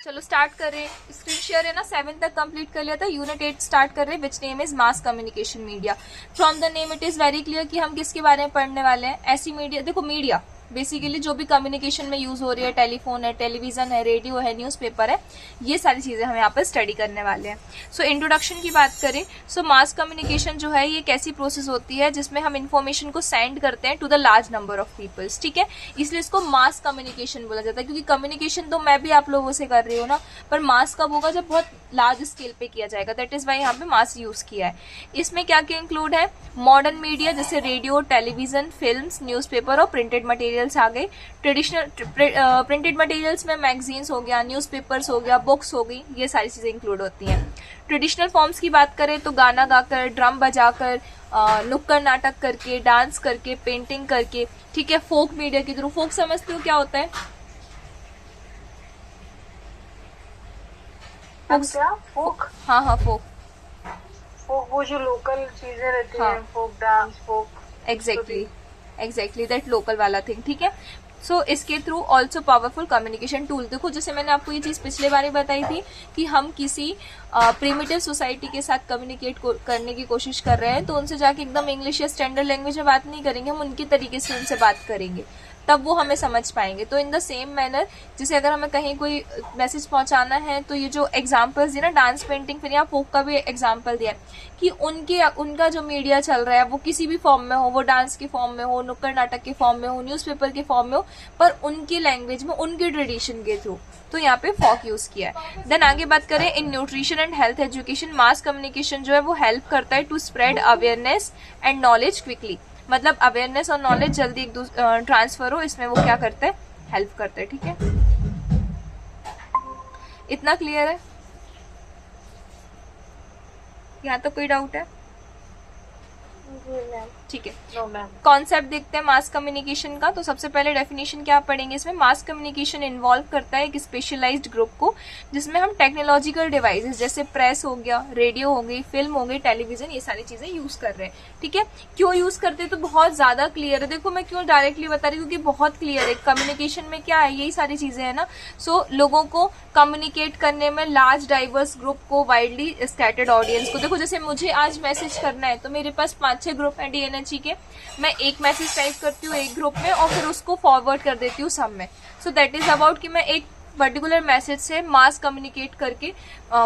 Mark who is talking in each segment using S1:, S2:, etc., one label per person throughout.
S1: चलो स्टार्ट कर रहे हैं। स्क्रीन शेयर है ना, 7 तक कंप्लीट कर लिया था, यूनिट 8 स्टार्ट कर रहे हैं, which name is mass communication media. From the name it is very clear कि हम किसके बारे में पढ़ने वाले हैं। ऐसी मीडिया, देखो मीडिया बेसिकली जो भी कम्युनिकेशन में यूज हो रही है, टेलीफोन है, टेलीविजन है, रेडियो है, न्यूज़पेपर है, ये सारी चीजें हम यहाँ पर स्टडी करने वाले हैं। सो इंट्रोडक्शन की बात करें, सो मास कम्युनिकेशन जो है ये एक ऐसी प्रोसेस होती है जिसमें हम इन्फॉर्मेशन को सेंड करते हैं to the large number of peoples, ठीक है। इसलिए इसको मास कम्युनिकेशन बोला जाता है, क्योंकि कम्युनिकेशन तो मैं भी आप लोगों से कर रही हूँ ना, पर मास कब होगा, जब बहुत लार्ज स्केल पे किया जाएगा। दैट इज वाई यहाँ पे मास यूज किया है। इसमें क्या क्या इंक्लूड है, मॉडर्न मीडिया जैसे रेडियो, टेलीविजन, फिल्म्स, न्यूज़पेपर और प्रिंटेड मटेरियल्स आ गए। ट्रेडिशनल प्रिंटेड मटेरियल्स में मैगजीन्स हो गया, न्यूज़पेपर्स हो गया, बुक्स हो गई, ये सारी चीजें इंक्लूड होती हैं। ट्रेडिशनल फॉर्म्स की बात करें तो गाना गाकर, ड्रम बजाकर, नुक्कड़ नाटक करके, डांस करके, पेंटिंग करके, ठीक है। फोक मीडिया के थ्रू, फोक समझते हो क्या होता है?
S2: फोक?
S1: हाँ हाँ फोक,
S2: फोक वो जो लोकल चीजें रहती
S1: हाँ,
S2: हैं, folk dance, folk
S1: exactly that local वाला थिंग, ठीक है। सो इसके through also powerful communication tool. देखो जैसे मैंने आपको ये चीज पिछले बार बताई थी कि हम किसी प्रिमिटिव सोसाइटी के साथ कम्युनिकेट करने की कोशिश कर रहे हैं, तो उनसे जाके एकदम इंग्लिश या स्टैंडर्ड लैंग्वेज में बात नहीं करेंगे, हम उनके तरीके से उनसे बात करेंगे, तब वो हमें समझ पाएंगे। तो इन द सेम मैनर, जैसे अगर हमें कहीं कोई मैसेज पहुंचाना है, तो ये जो एग्जांपल्स दिए ना, डांस, पेंटिंग, फिर यहाँ फोक का भी एग्जांपल दिया कि उनका जो मीडिया चल रहा है वो किसी भी फॉर्म में हो, वो डांस के फॉर्म में हो, नुक्कड़ नाटक के फॉर्म में हो, न्यूज़पेपर के फॉर्म में हो, पर उनकी लैंग्वेज में, उनके ट्रेडिशन के थ्रू, तो यहाँ पे फॉक यूज किया है। देन आगे बात करें, in nutrition and health education mass communication जो है वो हेल्प करता है to spread awareness and knowledge quickly. मतलब अवेयरनेस और नॉलेज जल्दी एक ट्रांसफर हो, इसमें वो क्या करते हैं, हेल्प करते हैं, ठीक है। इतना क्लियर है? यहाँ तो कोई डाउट है? ठीक है,
S2: नो मैम।
S1: कॉन्सेप्ट देखते हैं मास कम्युनिकेशन का। तो सबसे पहले डेफिनेशन क्या पढ़ेंगे इसमें, मास कम्युनिकेशन इन्वॉल्व करता है एक स्पेशलाइज्ड ग्रुप को, जिसमें हम टेक्नोलॉजिकल डिवाइसेस जैसे प्रेस हो गया, रेडियो हो गई, फिल्म हो गई, टेलीविजन, ये सारी चीजें यूज कर रहे हैं, ठीक है। क्यों यूज करते हैं, तो बहुत ज्यादा क्लियर है। देखो मैं क्यों डायरेक्टली बता रही हूँ, क्योंकि बहुत क्लियर है। कम्युनिकेशन में क्या है, यही सारी चीजें है ना। सो लोगों को कम्युनिकेट करने में, लार्ज डाइवर्स ग्रुप को, वाइडली स्कैटर्ड ऑडियंस को। देखो जैसे मुझे आज मैसेज करना है, तो मेरे पास 5-6 ग्रुप है डीएनएचई के, मैं एक मैसेज टाइप करती हूँ एक ग्रुप में और फिर उसको फॉरवर्ड कर देती हूँ सब में। सो दैट इज अबाउट कि मैं एक पर्टिकुलर मैसेज से मास कम्युनिकेट करके,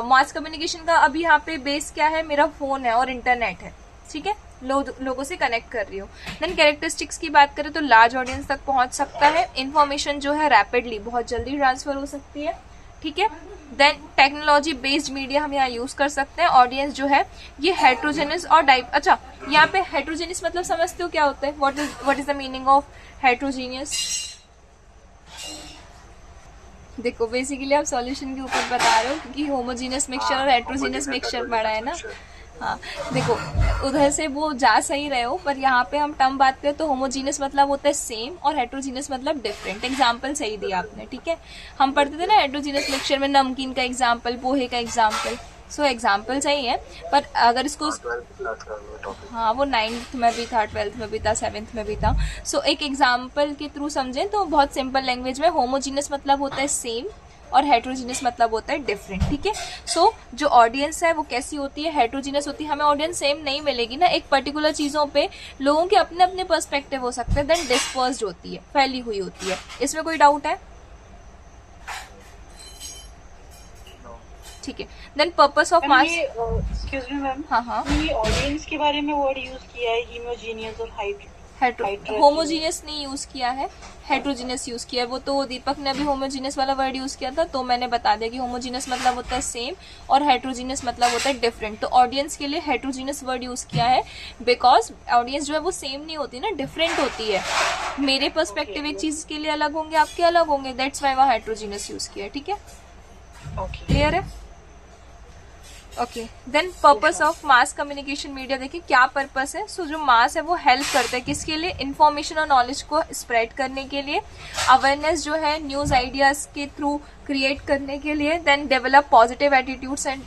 S1: मास कम्युनिकेशन का अभी यहाँ पे बेस क्या है, मेरा फोन है और इंटरनेट है, ठीक है, लोगों से कनेक्ट कर रही हूँ। देन कैरेक्टरिस्टिक्स की बात करें तो लार्ज ऑडियंस तक पहुंच सकता है, इन्फॉर्मेशन जो है रैपिडली, बहुत जल्दी ट्रांसफर हो सकती है, ठीक है। देन टेक्नोलॉजी बेस्ड मीडिया हम यहाँ यूज कर सकते हैं। ऑडियंस जो है ये हेट्रोजेनियस और अच्छा यहाँ पे हेट्रोजेनियस मतलब समझते हो क्या होता है, what is the meaning of heterogeneous? देखो बेसिकली आप सॉल्यूशन के ऊपर बता रहे हो, क्योंकि होमोजीनियस मिक्सचर और हेट्रोजीनियस मिक्सचर पढ़ा है ना। हाँ देखो, उधर से वो जा सही रहे हो, पर यहाँ पे हम टर्म बात करें तो होमोजीनियस मतलब होता है सेम और हेट्रोजीनियस मतलब डिफरेंट। एग्जाम्पल सही दिया आपने, ठीक है। हम पढ़ते थे ना हेट्रोजीनियस मिक्सचर में नमकीन का एग्जाम्पल, पोहे का एग्जाम्पल। सो एग्जाम्पल सही है, पर अगर इसको, हाँ वो 9th में भी था, 12th में भी था, 7th में भी था। सो एक एग्जाम्पल के थ्रू समझें तो बहुत सिंपल लैंग्वेज में होमोजीनियस मतलब होता है सेम और हेट्रोजीनियस मतलब होता है डिफरेंट, ठीक है। सो जो ऑडियंस है वो कैसी होती है, हेट्रोजीनियस होती है। हमें ऑडियंस सेम नहीं मिलेगी ना, एक पर्टिकुलर चीजों पे लोगों के अपने अपने पर्सपेक्टिव हो सकते हैं, देन डिस्पर्स्ड होती है, फैली हुई होती है। इसमें कोई डाउट है? ठीक है। Then purpose of mass,
S2: excuse me ma'am,
S1: हाँ हाँ,
S2: ये ऑडियंस के बारे में वर्ड यूज किया है, होमोजीनियस और
S1: होमोजीनियस नहीं यूज किया है, हेट्रोजीनियस यूज किया है। वो तो दीपक ने अभी होमोजीनियस वाला वर्ड यूज किया था, तो मैंने बता दिया कि होमोजीनियस मतलब होता है सेम और हेट्रोजीनियस मतलब होता है डिफरेंट। तो ऑडियंस के लिए हेट्रोजीनियस वर्ड यूज किया है, बिकॉज ऑडियंस जो है वो सेम नहीं होती ना, डिफरेंट होती है। मेरे पर्सपेक्टिव एक चीज के लिए अलग होंगे, आपके अलग होंगे, दैट्स वाई वहाँ हेट्रोजीनियस यूज किया है, ठीक है। क्लियर है? Okay. Then purpose of mass communication media, देखिए क्या पर्पस है। सो जो मास है वो हेल्प करता है किसके लिए, इन्फॉर्मेशन और नॉलेज को स्प्रेड करने के लिए, अवेयरनेस जो है न्यूज आइडियाज के थ्रू क्रिएट करने के लिए, then develop positive attitudes and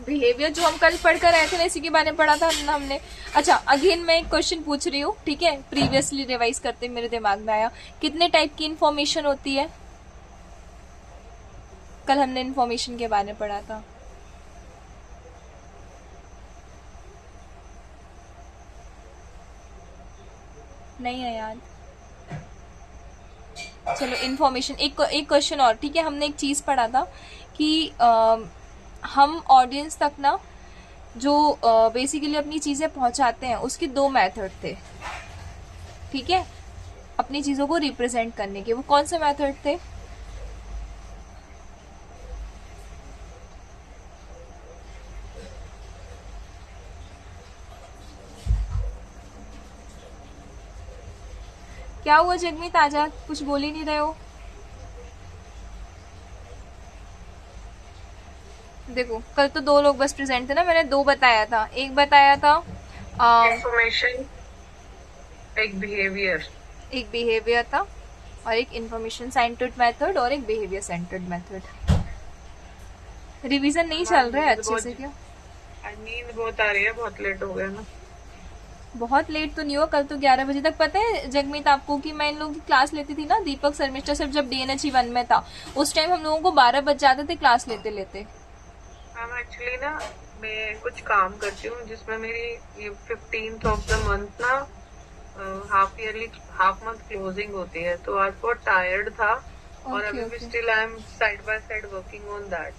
S1: behaviour, जो हम कल पढ़कर आए थे ना, इसी के बारे में पढ़ा था हमने। अच्छा अगेन मैं एक क्वेश्चन पूछ रही हूँ, ठीक है, प्रीवियसली रिवाइज करते मेरे दिमाग में आया, कितने टाइप की इन्फॉर्मेशन होती है कल हमने इंफॉर्मेशन के बारे में पढ़ा था। नहीं है याद। चलो इंफॉर्मेशन, एक क्वेश्चन और, ठीक है। हमने एक चीज पढ़ा था कि हम ऑडियंस तक ना जो बेसिकली अपनी चीजें पहुंचाते हैं उसके दो मेथड थे, ठीक है, अपनी चीजों को रिप्रेजेंट करने के। वो कौन से मेथड थे? क्या हुआ जगमीत, आजा, कुछ बोल ही नहीं रहे हो। देखो कल तो दो लोग बस प्रेजेंट थे ना, मैंने दो बताया था। एक बताया था
S3: इंफॉर्मेशन, एक बिहेवियर।
S1: एक बिहेवियर था और एक इंफॉर्मेशन सेंटर्ड मेथड और एक बिहेवियर सेंटर्ड मेथड। रिवीजन नहीं चल रहा है अच्छे से क्या?
S3: नींद बहुत आ रही है, बहुत लेट हो गया ना।
S1: बहुत लेट तो नहीं हुआ, कल तो 11 बजे तक। पता है जगमीत आपको कि मैं इन लोगों की क्लास लेती थी ना, दीपक शर्मिष्ठा सर जब DNH 1 में था, उस टाइम हम लोगों को 12 बज जाते थे क्लास लेते लेते।
S3: मैम एक्चुअली ना मैं कुछ काम करती हूँ जिसमें मेरी ये 15th ऑफ द मंथ ना हाफ मंथ क्लोजिंग होती है, तो आज बहुत टायर्ड था और अभी भी still I am side by side working on that.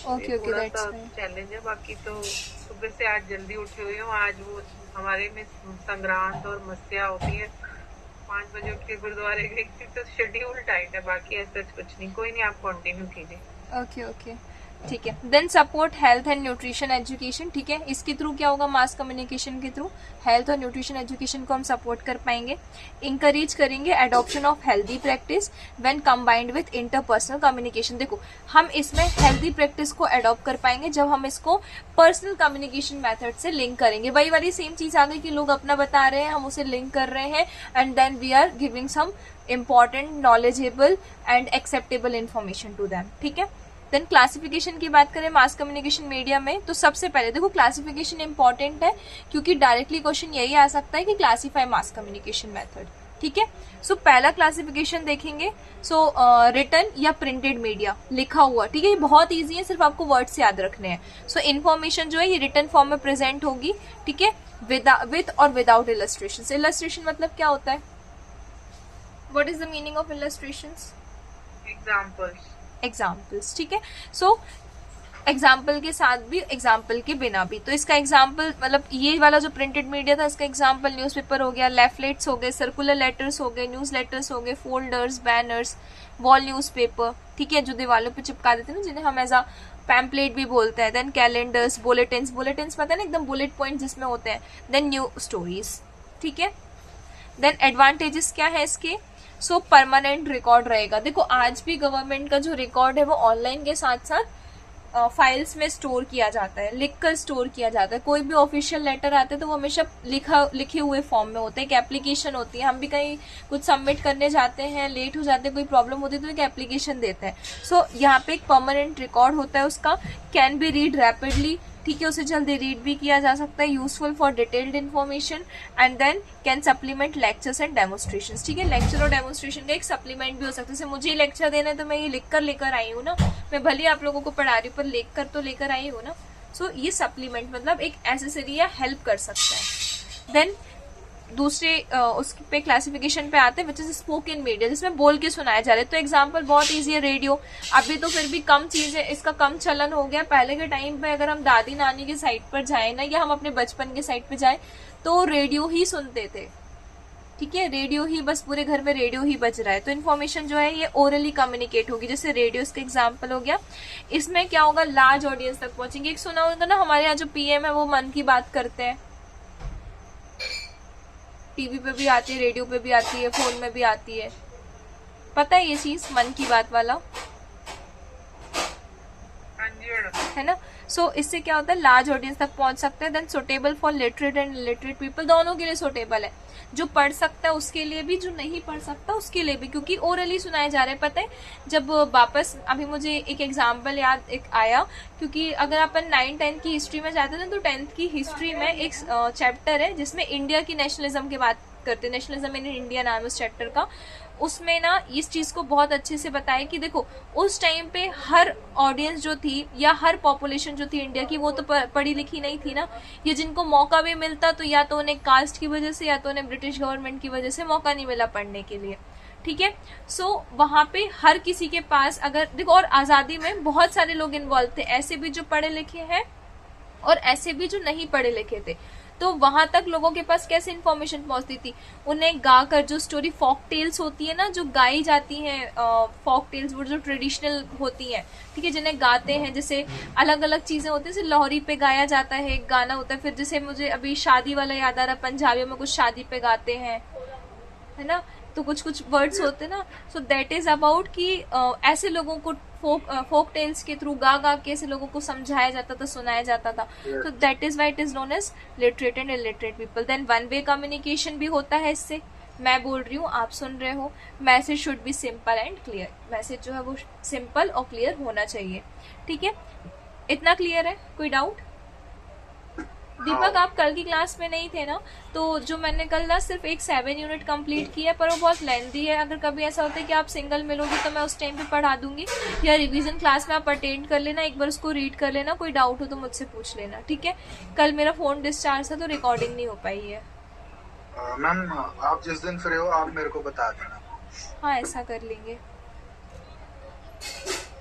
S1: Okay
S3: थोड़ा सा चैलेंज है, बाकी तो सुबह से आज जल्दी उठी हुई हूँ। आज वो हमारे में संक्रांत और मस्या होती है, 5 बजे उठ के गुरुद्वारे गई थी, तो शेड्यूल टाइट है। बाकी ऐसा कुछ नहीं, कोई नहीं, आप कंटिन्यू कीजिए।
S1: ओके ठीक है। Then support health and nutrition education, ठीक है। इसके थ्रू क्या होगा? मास कम्युनिकेशन के थ्रू हेल्थ और न्यूट्रिशन एजुकेशन को हम सपोर्ट कर पाएंगे। इंकरेज करेंगे adoption of healthy practice when combined with interpersonal communication. देखो हम इसमें हेल्दी प्रैक्टिस को एडॉप्ट कर पाएंगे जब हम इसको पर्सनल कम्युनिकेशन मेथड से लिंक करेंगे। वही वाली सेम चीज आ गई कि लोग अपना बता रहे हैं, हम उसे लिंक कर रहे हैं and then we are giving some important, knowledgeable and acceptable information to them, ठीक है। देन क्लासिफिकेशन की बात करें मास कम्युनिकेशन मीडिया में, तो सबसे पहले देखो क्लासिफिकेशन इंपॉर्टेंट है क्योंकि डायरेक्टली क्वेश्चन यही आ सकता है कि क्लासिफाई मास कम्युनिकेशन मेथड, ठीक है। सो पहला क्लासिफिकेशन देखेंगे, सो रिटन या प्रिंटेड मीडिया, लिखा हुआ, ठीक है। ये बहुत ईजी है, सिर्फ आपको वर्ड्स याद रखने हैं। सो इन्फॉर्मेशन जो है ये रिटन फॉर्म में प्रेजेंट होगी, ठीक है, विद और विदाउट इलस्ट्रेशन। इलस्ट्रेशन मतलब क्या होता है? What is the meaning of illustrations? Examples, ठीक है। सो एग्जाम्पल के साथ भी, एग्जाम्पल के बिना भी। तो इसका एग्जाम्पल मतलब ये वाला जो प्रिंटेड मीडिया था, इसका एग्जाम्पल न्यूज़पेपर हो गया, लेफलेट्स हो गए, सर्कुलर लेटर्स हो गए, न्यूज लेटर्स हो गए, फोल्डर्स, बैनर्स, वॉल न्यूज़पेपर, ठीक है, जो दीवारों पे चिपका देते हैं ना, जिन्हें हम एज अ पैम्पलेट भी बोलते हैं। देन कैलेंडर्स, बुलेटिन्स, बुलेटिन्स पता है ना, एकदम बुलेट पॉइंट जिसमें होते हैं। देन न्यू स्टोरीज, ठीक है। देन एडवांटेजेस क्या है इसके? सो परमानेंट रिकॉर्ड रहेगा। देखो आज भी गवर्नमेंट का जो रिकॉर्ड है वो ऑनलाइन के साथ साथ फाइल्स में स्टोर किया जाता है, लिखकर स्टोर किया जाता है। कोई भी ऑफिशियल लेटर आते हैं तो वो हमेशा लिखे हुए फॉर्म में होते हैं। एक एप्लीकेशन होती है, हम भी कहीं कुछ सबमिट करने जाते हैं, लेट हो जाते हैं, कोई प्रॉब्लम होती है तो एक एप्लीकेशन देते हैं। सो यहाँ पे एक परमानेंट रिकॉर्ड होता है उसका। कैन बी रीड रैपिडली, ठीक है, उसे जल्दी रीड भी किया जा सकता है। Useful for detailed information and then can supplement lectures and demonstrations, ठीक है। लेक्चर और डेमोन्स्ट्रेशन का एक सप्लीमेंट भी हो सकता है। जैसे मुझे लेक्चर देना है तो मैं ये लिखकर लेकर आई हूँ ना, मैं भले आप लोगों को पढ़ा रही हूँ पर लिख कर तो लेकर आई हूँ ना। सो ये सप्लीमेंट मतलब एक एसेसरी या हेल्प कर सकता है। देन दूसरे उस पे क्लासिफिकेशन पे आते हैं विच इज स्पोकन मीडिया, जिसमें बोल के सुनाया जा रहा है। तो एग्जांपल बहुत इजी है, रेडियो। अभी तो फिर भी कम चीजें, इसका कम चलन हो गया। पहले के टाइम पे अगर हम दादी नानी के साइड पर जाए ना, या हम अपने बचपन के साइड पे जाए, तो रेडियो ही सुनते थे, ठीक है। रेडियो ही, बस पूरे घर में रेडियो ही बज रहा है। तो इन्फॉर्मेशन जो है ये ओरली कम्युनिकेट होगी, जैसे रेडियो इसका एग्जाम्पल हो गया। इसमें क्या होगा? लार्ज ऑडियंस तक पहुंचेंगे। एक सुना होगा ना, हमारे यहाँ जो PM है वो मन की बात करते हैं, टीवी पे भी आती है, रेडियो पे भी आती है, फोन में भी आती है, पता है ये चीज, मन की बात वाला, है ना। सो इससे क्या होता है? लार्ज ऑडियंस तक पहुंच सकते हैं। Then suitable for literate and illiterate people, दोनों के लिए सुटेबल है। जो पढ़ सकता है उसके लिए भी, जो नहीं पढ़ सकता उसके लिए भी, क्योंकि ओरली सुनाया जा रहा है। पता है जब वापस अभी मुझे एक एग्जाम्पल याद एक आया, क्योंकि अगर अपन 9-10 की हिस्ट्री में जाते हैं तो 10th की हिस्ट्री में एक चैप्टर है जिसमें इंडिया की नेशनलिज्म की बात करते हैं। नेशनलिज्म इन इंडिया नाम है उस चैप्टर का। उसमें ना इस चीज को बहुत अच्छे से बताया कि देखो उस टाइम पे हर ऑडियंस जो थी या हर पॉपुलेशन जो थी इंडिया की वो तो पढ़ी लिखी नहीं थी ना, ये जिनको मौका भी मिलता तो या तो उन्हें कास्ट की वजह से या तो उन्हें ब्रिटिश गवर्नमेंट की वजह से मौका नहीं मिला पढ़ने के लिए, ठीक है। सो वहां पे हर किसी के पास अगर देखो, और आजादी में बहुत सारे लोग इन्वॉल्व थे, ऐसे भी जो पढ़े लिखे हैं और ऐसे भी जो नहीं पढ़े लिखे थे। तो वहां तक लोगों के पास कैसे इन्फॉर्मेशन पहुंचती थी, उन्हें गाकर जो स्टोरी फोक टेल्स होती है ना, जो गाई जाती हैं फोक टेल्स, वो जो ट्रेडिशनल होती हैं, ठीक है, जिन्हें गाते हैं, जैसे अलग अलग चीजें होती हैं, जैसे लोहरी पे गाया जाता है एक गाना होता है, फिर जैसे मुझे अभी शादी वाला याद आ रहा, पंजाबियों में कुछ शादी पे गाते हैं, है ना, तो कुछ कुछ वर्ड्स होते हैं ना। सो दैट इज अबाउट कि ऐसे लोगों को फोक टेल्स के थ्रू गा गा के ऐसे लोगों को समझाया जाता था, सुनाया जाता था। तो that is why it is known as literate and illiterate people. Then one way communication भी होता है इससे, मैं बोल रही हूँ, आप सुन रहे हो, message should be simple and clear, message जो है वो सिंपल और क्लियर होना चाहिए, ठीक है। इतना क्लियर है, कोई डाउट? दीपक आप कल की क्लास में नहीं थे ना, तो जो मैंने कल ना सिर्फ एक 7 यूनिट कंप्लीट किया है, पर वो बहुत लेंथी है। अगर कभी ऐसा होता है कि आप सिंगल मिलोगी तो मैं उस टाइम पे पढ़ा दूंगी, या रिवीजन क्लास में आप अटेंड कर लेना, एक बार उसको रीड कर लेना, कोई डाउट हो तो मुझसे पूछ लेना, ठीक है। कल मेरा फोन डिस्चार्ज था तो रिकॉर्डिंग नहीं हो पाई है।
S4: मैम आप जिस दिन फ्री हो आप मेरे को बता देना।
S1: हाँ ऐसा कर लेंगे,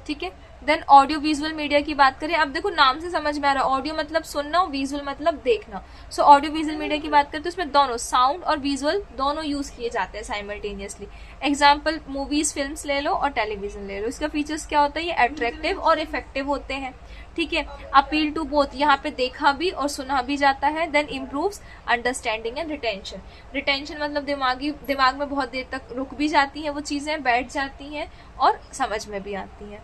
S1: ठीक है। देन ऑडियो विजुअल मीडिया की बात करें, अब देखो नाम से समझ में आ रहा है, ऑडियो मतलब सुनना और विजुअल मतलब देखना। सो ऑडियो विजुअल मीडिया की बात करें तो इसमें दोनों साउंड और विजुअल दोनों यूज किए जाते हैं साइमल्टेनियसली। एग्जाम्पल मूवीज, फिल्म्स ले लो और टेलीविजन ले लो। इसका फीचर्स क्या होता है, ये अट्रैक्टिव और इफेक्टिव होते हैं, ठीक है। अपील टू बोथ, यहाँ पे देखा भी और सुना भी जाता है। Then improves understanding and retention. Retention मतलब दिमाग में बहुत देर तक रुक भी जाती हैं वो चीजें, बैठ जाती हैं और समझ में भी आती हैं।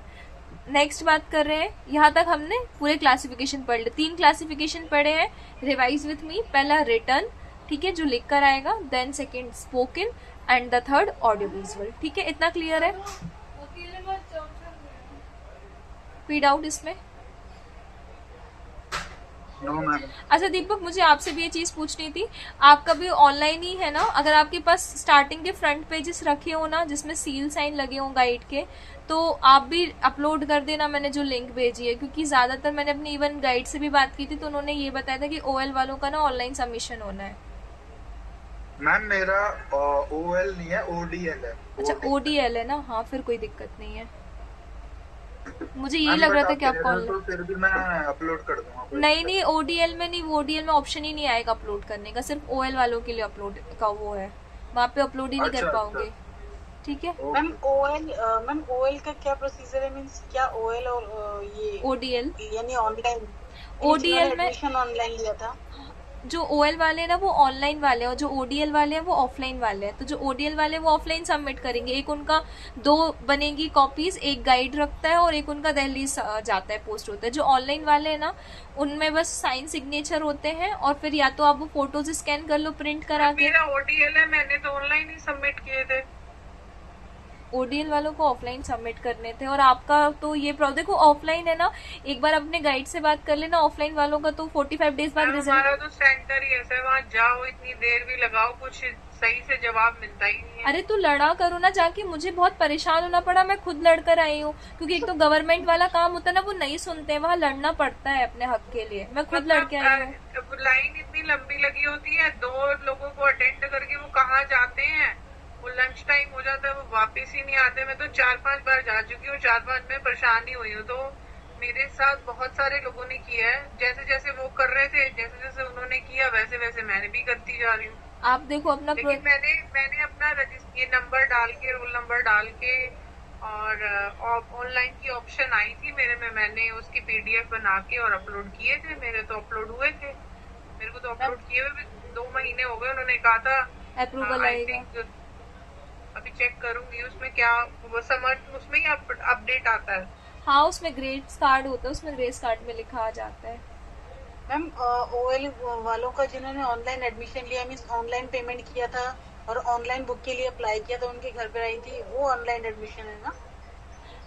S1: नेक्स्ट बात कर रहे हैं, यहाँ तक हमने पूरे क्लासिफिकेशन पढ़ लिए, 3 क्लासिफिकेशन पढ़े हैं, रिवाइज विथ मी। पहला रिटन, ठीक है, जो लिख कर आएगा, then second spoken and the third audio visual, ठीक है। इतना क्लियर है, कोई डाउट इसमें? अच्छा दीपक, मुझे आपसे भी ये चीज पूछनी थी, आपका भी ऑनलाइन ही है ना? अगर आपके पास स्टार्टिंग के फ्रंट पेजेस रखे हो ना जिसमें सील साइन लगे हो गाइड के, तो आप भी अपलोड कर देना, मैंने जो लिंक भेजी है, क्योंकि ज्यादातर मैंने अपनी इवन गाइड से भी बात की थी तो उन्होंने ये बताया था कि ओएल वालों का ना ऑनलाइन सबमिशन होना है।
S4: मैम मेरा ओएल नहीं है, ओडीएल है।
S1: अच्छा ओडीएल है ना, हाँ फिर कोई दिक्कत नहीं है। मुझे ये लग रहा था कि आपको
S4: तो फिर भी मैं अपलोड कर दूंगा।
S1: नहीं ओडीएल में नहीं, ओडीएल में ऑप्शन ही नहीं आएगा अपलोड करने का, सिर्फ ओएल वालों के लिए अपलोड का वो है, वहाँ पे अपलोड ही नहीं कर पाओगे, ठीक है।
S2: मैम ओएल का क्या प्रोसीजर है, मींस क्या ओएल और ये
S1: ओडीएल
S2: यानी ऑनलाइन?
S1: ओडीएल में
S2: एडमिशन ऑनलाइन लिया था।
S1: जो ओएल वाले हैं ना वो ऑनलाइन वाले हैं और जो ओडीएल वाले हैं वो ऑफलाइन वाले हैं। तो जो ओडीएल वाले हैं वो ऑफलाइन सबमिट करेंगे, एक उनका 2 बनेगी कॉपीज, एक गाइड रखता है और एक उनका दिल्ली जाता है, पोस्ट होता है। जो ऑनलाइन वाले हैं ना उनमें बस साइन सिग्नेचर होते हैं और फिर या तो आप वो फोटोज स्कैन कर लो प्रिंट करा के।
S3: मेरा ओडीएल है, मैंने तो ऑनलाइन ही सबमिट किए थे।
S1: ओडीएल वालों को ऑफलाइन सबमिट करने थे और आपका तो ये देखो ऑफलाइन है ना, एक बार अपने गाइड से बात कर लेना। ऑफलाइन वालों का तो 45 डेज बाद रिजल्ट।
S3: हमारा तो सेंटर ही ऐसा है, वहाँ जाओ इतनी देर भी लगाओ, कुछ सही से जवाब मिलता ही नहीं है।
S1: अरे तो लड़ा करो ना जाके, मुझे बहुत परेशान होना पड़ा, मैं खुद लड़कर आई हूँ, क्योंकि एक तो गवर्नमेंट वाला काम होता है ना वो नहीं सुनते हैं, वहाँ लड़ना पड़ता है अपने हक के लिए, मैं खुद लड़के आई हूँ।
S3: लाइन इतनी लंबी लगी होती है, 2 लोगों को अटेंड करके वो कहाँ जाते हैं, वो लंच टाइम हो जाता है, वो वापस ही नहीं आते। मैं तो 4-5 बार जा चुकी हूँ, 4-5 में परेशान ही हुई हूँ। तो मेरे साथ बहुत सारे लोगों ने किया है, जैसे जैसे वो कर रहे थे, जैसे जैसे उन्होंने किया वैसे वैसे मैंने भी करती जा रही हूँ।
S1: आप देखो अपना
S3: लेकिन मैंने अपना ये नंबर डाल के, रोल नंबर डाल के और ऑनलाइन की ऑप्शन आई थी मेरे में, मैंने उसकी PDF बना के और अपलोड किए थे। मेरे तो अपलोड हुए थे, मेरे को तो अपलोड किए हुए 2 महीने हो गए। उन्होंने कहा था
S1: अप्रूवल आएगा,
S3: अभी चेक करूंगी उसमें क्या वो समझ, उसमें ही अपडेट आता है।
S1: हाँ उसमें ग्रेड्स कार्ड होता है, उसमें ग्रेड्स कार्ड में लिखा आ जाता है।
S2: मैम ओएल वालों का जिन्होंने ऑनलाइन एडमिशन लिया, मींस ऑनलाइन पेमेंट किया था और ऑनलाइन बुक के लिए अप्लाई किया था, उनके घर पे आई थी, वो ऑनलाइन एडमिशन है ना?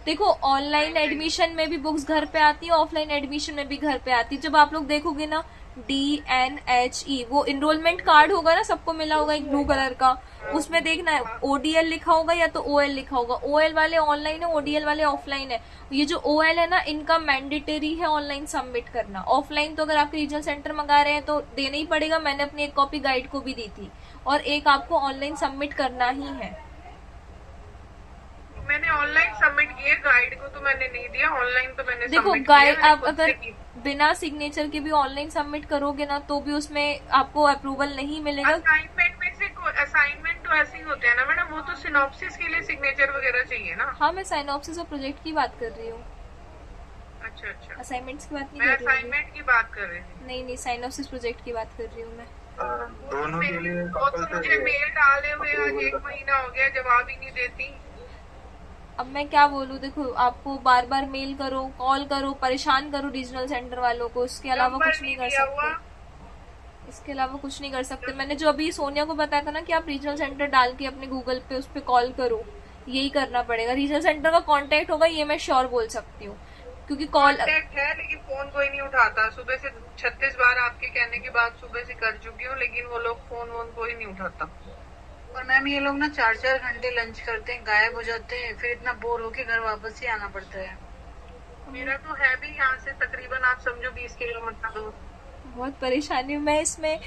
S1: देखो ऑनलाइन एडमिशन में भी बुक्स घर पे आती है, ऑफलाइन एडमिशन में भी घर पे आती है। जब आप लोग देखोगे ना DNHE, वो इनरोलमेंट कार्ड होगा ना, सबको मिला होगा एक ब्लू कलर का, उसमें देखना है ODL लिखा होगा या तो OL लिखा होगा। OL वाले ऑनलाइन है, ODL वाले ऑफलाइन है। ये जो OL है ना, इनका मैंडेटरी है ऑनलाइन सबमिट करना। ऑफलाइन तो अगर आपके रीजनल सेंटर मंगा रहे हैं तो देना ही पड़ेगा, मैंने अपनी एक कॉपी गाइड को भी दी थी, और एक आपको ऑनलाइन सबमिट करना ही है।
S3: मैंने ऑनलाइन सबमिट किया, गाइड को तो मैंने नहीं दिया, ऑनलाइन तो मैंने
S1: देखो
S3: सबमिट किया,
S1: गाइड
S3: मैंने
S1: आप
S3: खुद
S1: अगर
S3: से की।
S1: बिना सिग्नेचर के भी ऑनलाइन सबमिट करोगे ना तो भी उसमें आपको अप्रूवल नहीं मिलेगा।
S3: असाइनमेंट में से असाइनमेंट तो ऐसे ही होते हैं ना मैडम, वो तो सिनॉप्सिस के लिए सिग्नेचर वगैरह चाहिए ना।
S1: हाँ, मैं साइनॉप्सिस और प्रोजेक्ट की बात कर रही हूँ,
S3: अच्छा अच्छा,
S1: असाइनमेंट्स की बात नहीं
S3: मैं
S1: कर रही हूँ।
S3: असाइनमेंट की बात कर रही थी।
S1: नहीं, साइनॉप्सिस प्रोजेक्ट की बात कर रही हूँ मैं।
S4: दोनों के लिए
S3: वो तो मुझे मेल डाले हुए आज 1 महीना हो गया, जवाब ही नहीं देती।
S1: अब मैं क्या बोलूँ, देखो आपको बार बार मेल करो, कॉल करो, परेशान करो रीजनल सेंटर वालों को, इसके अलावा
S3: नंबर
S1: कुछ नहीं कर
S3: दिया हुआ।
S1: सकते। इसके अलावा कुछ नहीं कर सकते। मैंने जो अभी सोनिया को बताया था ना कि आप रीजनल सेंटर डाल के अपने गूगल पे उस पर कॉल करो, यही करना पड़ेगा। रीजनल सेंटर का कांटेक्ट होगा, ये मैं श्योर बोल सकती हूँ, क्योंकि कॉल
S3: कांटेक्ट है लेकिन फोन कोई नहीं उठाता। सुबह से 36 बार आपके कहने के बाद सुबह से कर चुकी हूँ, लेकिन वो लोग फोन वोन कोई नहीं उठाता।
S2: और मैम ये लोग ना 4-4 घंटे लंच करते हैं, गायब हो जाते हैं, फिर इतना बोर होके घर वापस ही आना पड़ता है।
S3: मेरा तो है भी यहाँ से तकरीबन आप समझो 20 किलोमीटर दूर।
S1: बहुत परेशानी हूँ मैं इसमें।